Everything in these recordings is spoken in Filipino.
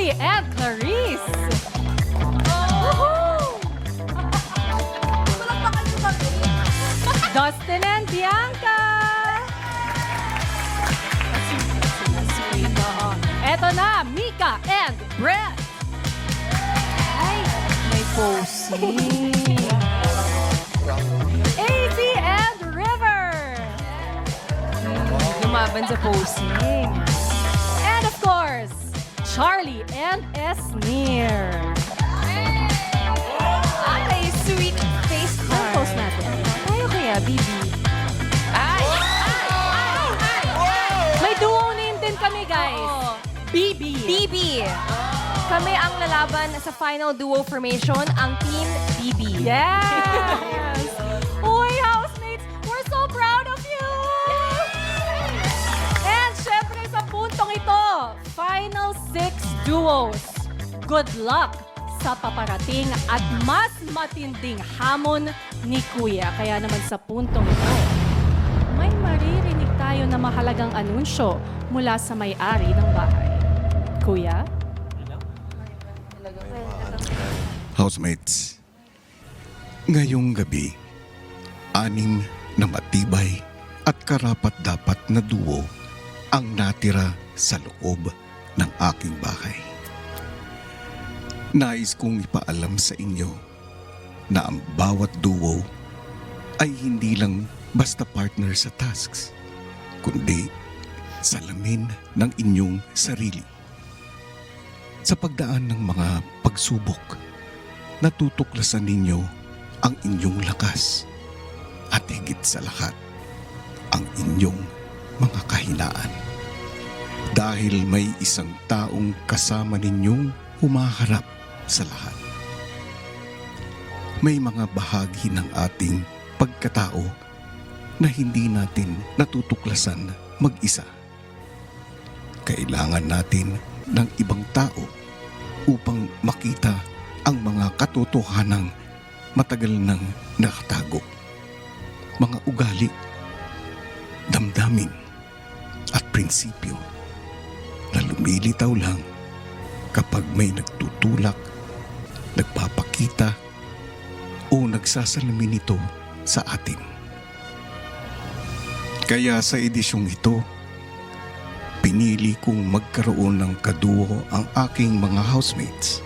Julie and Clarice. Dustin and Bianca. Eto na, Mika and Brett. Ay, may posing. AZ and River. Lumaban sa posing. And of course, Charlie and Esnir. Ay, sweet face Ang card. post natin. Tayo kaya, Bibi. Ay! May duo name din kami, guys. Oo. BB. Bibi. Kami ang lalaban sa final duo formation, ang Team Bibi. Yes! Uy, housemates, we're so proud of you! And syempre sa puntong ito, final 6 duos. Good luck sa paparating at mas matinding hamon ni Kuya. Kaya naman sa puntong ito, may maririnig tayo na mahalagang anunsyo mula sa may-ari ng bahay. Kuya? Housemates, ngayong gabi, 6 na matibay at karapat-dapat na duo ang natira sa loob ng aking bahay. Nais kong ipaalam sa inyo na ang bawat duo ay hindi lang basta partner sa tasks, kundi salamin ng inyong sarili. Sa pagdaan ng mga pagsubok, natutuklasan ninyo ang inyong lakas at higit sa lahat, ang inyong mga kahinaan. Dahil may isang taong kasama ninyong humaharap sa lahat. May mga bahagi ng ating pagkatao na hindi natin natutuklasan mag-isa. Kailangan natin ng ibang tao upang makita ang mga katotohanang matagal nang nakatago. Mga ugali, damdamin at prinsipyo na lumilitaw lang kapag may nagtutulak, nagpapakita o nagsasalamin ito sa atin. Kaya sa edisyong ito, pinili kong magkaroon ng kaduo ang aking mga housemates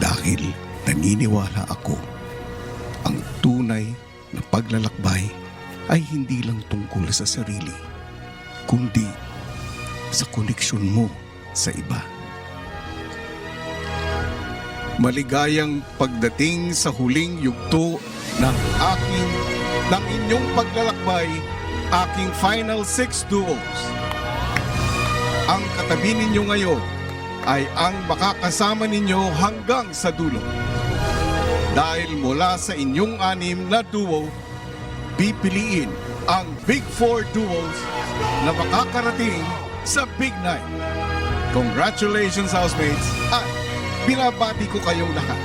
dahil naniniwala ako ang tunay na paglalakbay ay hindi lang tungkol sa sarili, kundi sa koneksyon mo sa iba. Maligayang pagdating sa huling yugto ng inyong paglalakbay, aking final 6 duos. Ang katabi ninyo ngayon ay ang makakasama ninyo hanggang sa dulo. Dahil mula sa inyong 6 na duo, pipiliin ang Big 4 duos na makakarating sa Big 9. Congratulations, housemates, at binabati ko kayong lahat.